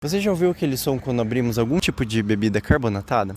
Você já ouviu aquele som quando abrimos algum tipo de bebida carbonatada?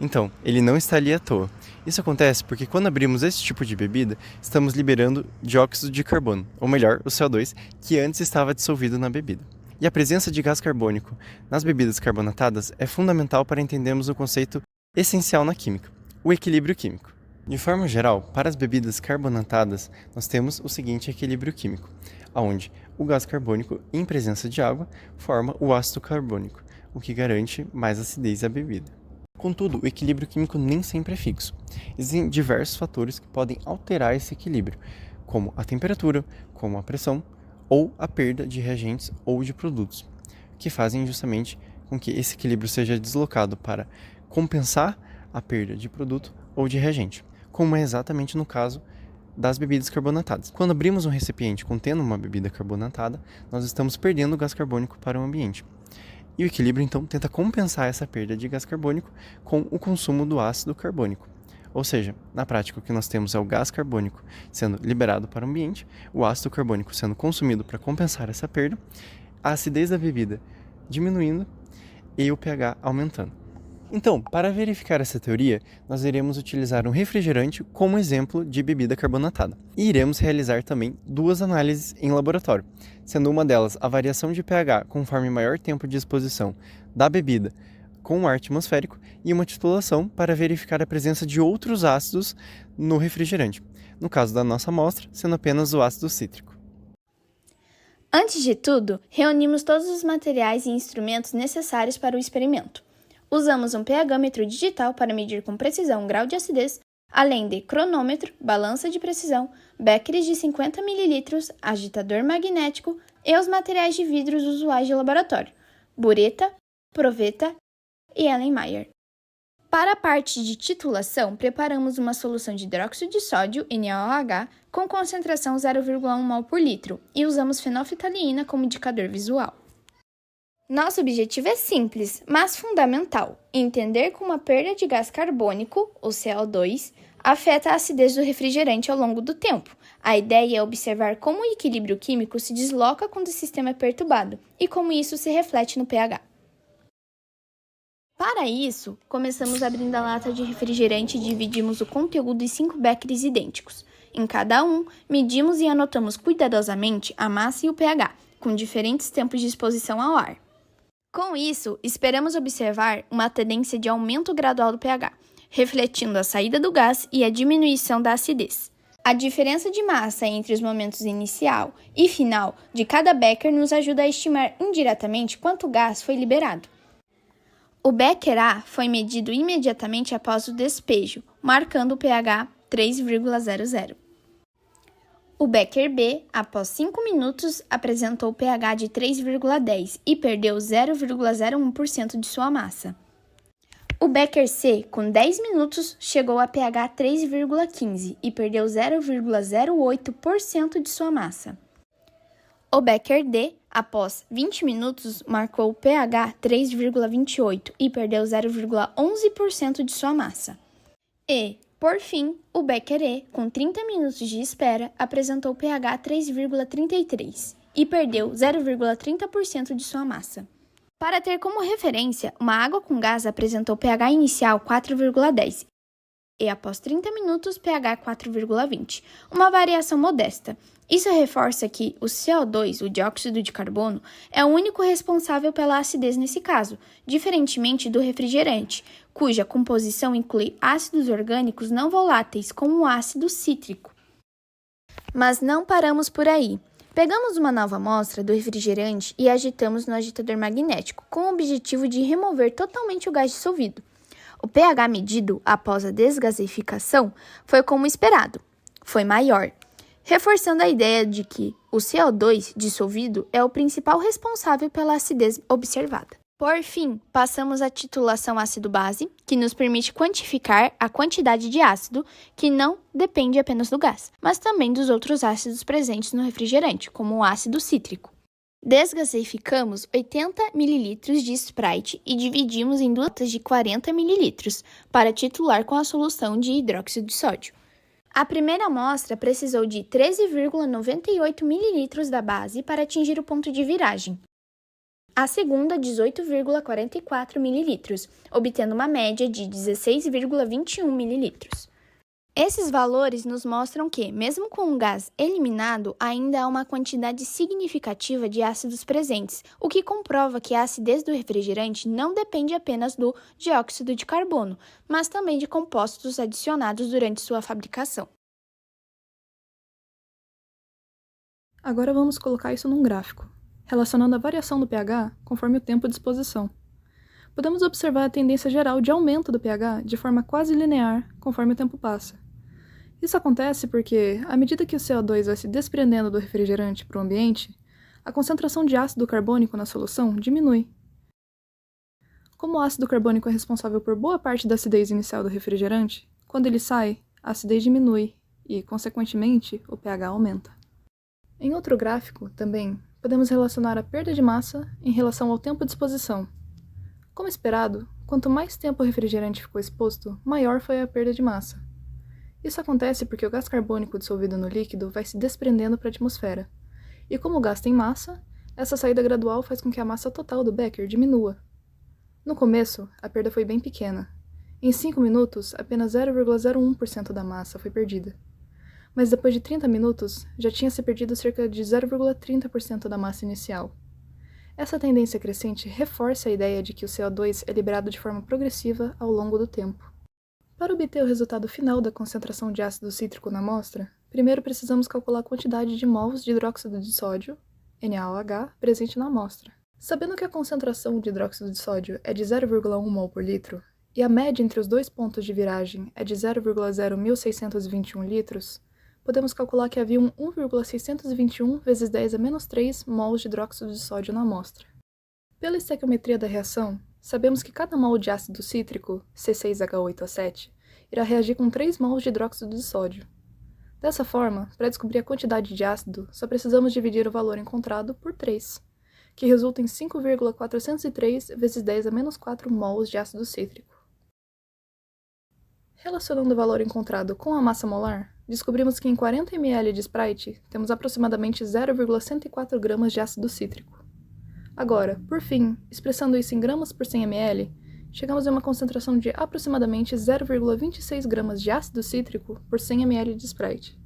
Então, ele não está ali à toa. Isso acontece porque quando abrimos esse tipo de bebida, estamos liberando dióxido de carbono, ou melhor, o CO2, que antes estava dissolvido na bebida. E a presença de gás carbônico nas bebidas carbonatadas é fundamental para entendermos o conceito essencial na química, o equilíbrio químico. De forma geral, para as bebidas carbonatadas, nós temos o seguinte equilíbrio químico, onde o gás carbônico, em presença de água, forma o ácido carbônico, o que garante mais acidez à bebida. Contudo, o equilíbrio químico nem sempre é fixo. Existem diversos fatores que podem alterar esse equilíbrio, como a temperatura, como a pressão, ou a perda de reagentes ou de produtos, que fazem justamente com que esse equilíbrio seja deslocado para compensar a perda de produto ou de reagente, como é exatamente no caso das bebidas carbonatadas. Quando abrimos um recipiente contendo uma bebida carbonatada, nós estamos perdendo gás carbônico para o ambiente. E o equilíbrio, então, tenta compensar essa perda de gás carbônico com o consumo do ácido carbônico. Ou seja, na prática, o que nós temos é o gás carbônico sendo liberado para o ambiente, o ácido carbônico sendo consumido para compensar essa perda, a acidez da bebida diminuindo e o pH aumentando. Então, para verificar essa teoria, nós iremos utilizar um refrigerante como exemplo de bebida carbonatada. E iremos realizar também duas análises em laboratório, sendo uma delas a variação de pH conforme maior tempo de exposição da bebida com o ar atmosférico e uma titulação para verificar a presença de outros ácidos no refrigerante, no caso da nossa amostra, sendo apenas o ácido cítrico. Antes de tudo, reunimos todos os materiais e instrumentos necessários para o experimento. Usamos um pHmetro digital para medir com precisão o grau de acidez, além de cronômetro, balança de precisão, beckers de 50 ml, agitador magnético e os materiais de vidros usuais de laboratório, bureta, proveta e Erlenmeyer. Para a parte de titulação, preparamos uma solução de hidróxido de sódio, NaOH, com concentração 0,1 mol por litro e usamos fenolftaleína como indicador visual. Nosso objetivo é simples, mas fundamental: entender como a perda de gás carbônico, o CO2, afeta a acidez do refrigerante ao longo do tempo. A ideia é observar como o equilíbrio químico se desloca quando o sistema é perturbado e como isso se reflete no pH. Para isso, começamos abrindo a lata de refrigerante e dividimos o conteúdo em 5 beckers idênticos. Em cada um, medimos e anotamos cuidadosamente a massa e o pH, com diferentes tempos de exposição ao ar. Com isso, esperamos observar uma tendência de aumento gradual do pH, refletindo a saída do gás e a diminuição da acidez. A diferença de massa entre os momentos inicial e final de cada becker nos ajuda a estimar indiretamente quanto gás foi liberado. O becker A foi medido imediatamente após o despejo, marcando o pH 3,00. O becker B, após 5 minutos, apresentou pH de 3,10 e perdeu 0,01% de sua massa. O becker C, com 10 minutos, chegou a pH 3,15 e perdeu 0,08% de sua massa. O becker D, após 20 minutos, marcou o pH 3,28 e perdeu 0,11% de sua massa. E, por fim, o becker E, com 30 minutos de espera, apresentou pH 3,33 e perdeu 0,30% de sua massa. Para ter como referência, uma água com gás apresentou pH inicial 4,10 e, após 30 minutos, pH 4,20, uma variação modesta. Isso reforça que o CO2, o dióxido de carbono, é o único responsável pela acidez nesse caso, diferentemente do refrigerante, cuja composição inclui ácidos orgânicos não voláteis, como o ácido cítrico. Mas não paramos por aí. Pegamos uma nova amostra do refrigerante e agitamos no agitador magnético, com o objetivo de remover totalmente o gás dissolvido. O pH medido após a desgasificação foi como esperado, foi maior, reforçando a ideia de que o CO2 dissolvido é o principal responsável pela acidez observada. Por fim, passamos à titulação ácido-base, que nos permite quantificar a quantidade de ácido, que não depende apenas do gás, mas também dos outros ácidos presentes no refrigerante, como o ácido cítrico. Desgasificamos 80 ml de Sprite e dividimos em duas latas de 40 ml para titular com a solução de hidróxido de sódio. A primeira amostra precisou de 13,98 ml da base para atingir o ponto de viragem. A segunda, 18,44 ml, obtendo uma média de 16,21 ml. Esses valores nos mostram que, mesmo com o gás eliminado, ainda há uma quantidade significativa de ácidos presentes, o que comprova que a acidez do refrigerante não depende apenas do dióxido de carbono, mas também de compostos adicionados durante sua fabricação. Agora vamos colocar isso num gráfico, relacionando a variação do pH conforme o tempo de exposição. Podemos observar a tendência geral de aumento do pH de forma quase linear conforme o tempo passa. Isso acontece porque, à medida que o CO2 vai se desprendendo do refrigerante para o ambiente, a concentração de ácido carbônico na solução diminui. Como o ácido carbônico é responsável por boa parte da acidez inicial do refrigerante, quando ele sai, a acidez diminui e, consequentemente, o pH aumenta. Em outro gráfico, também, podemos relacionar a perda de massa em relação ao tempo de exposição. Como esperado, quanto mais tempo o refrigerante ficou exposto, maior foi a perda de massa. Isso acontece porque o gás carbônico dissolvido no líquido vai se desprendendo para a atmosfera. E como o gás tem massa, essa saída gradual faz com que a massa total do becker diminua. No começo, a perda foi bem pequena. Em 5 minutos, apenas 0,01% da massa foi perdida. Mas depois de 30 minutos, já tinha se perdido cerca de 0,30% da massa inicial. Essa tendência crescente reforça a ideia de que o CO2 é liberado de forma progressiva ao longo do tempo. Para obter o resultado final da concentração de ácido cítrico na amostra, primeiro precisamos calcular a quantidade de mols de hidróxido de sódio, NaOH, presente na amostra. Sabendo que a concentração de hidróxido de sódio é de 0,1 mol por litro, e a média entre os dois pontos de viragem é de 0,0621 litros, podemos calcular que havia 1,621 vezes 10 a menos 3 mols de hidróxido de sódio na amostra. Pela estequiometria da reação, sabemos que cada mol de ácido cítrico, C6H8O7, irá reagir com 3 mols de hidróxido de sódio. Dessa forma, para descobrir a quantidade de ácido, só precisamos dividir o valor encontrado por 3, que resulta em 5,403 vezes 10 a menos 4 mols de ácido cítrico. Relacionando o valor encontrado com a massa molar, descobrimos que em 40 ml de Sprite temos aproximadamente 0,104 gramas de ácido cítrico. Agora, por fim, expressando isso em gramas por 100 ml, chegamos a uma concentração de aproximadamente 0,26 gramas de ácido cítrico por 100 ml de Sprite.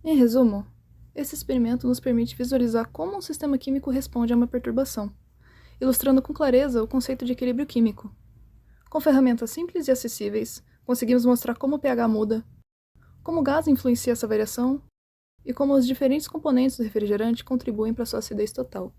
Em resumo, esse experimento nos permite visualizar como um sistema químico responde a uma perturbação, ilustrando com clareza o conceito de equilíbrio químico. Com ferramentas simples e acessíveis, conseguimos mostrar como o pH muda, como o gás influencia essa variação e como os diferentes componentes do refrigerante contribuem para sua acidez total.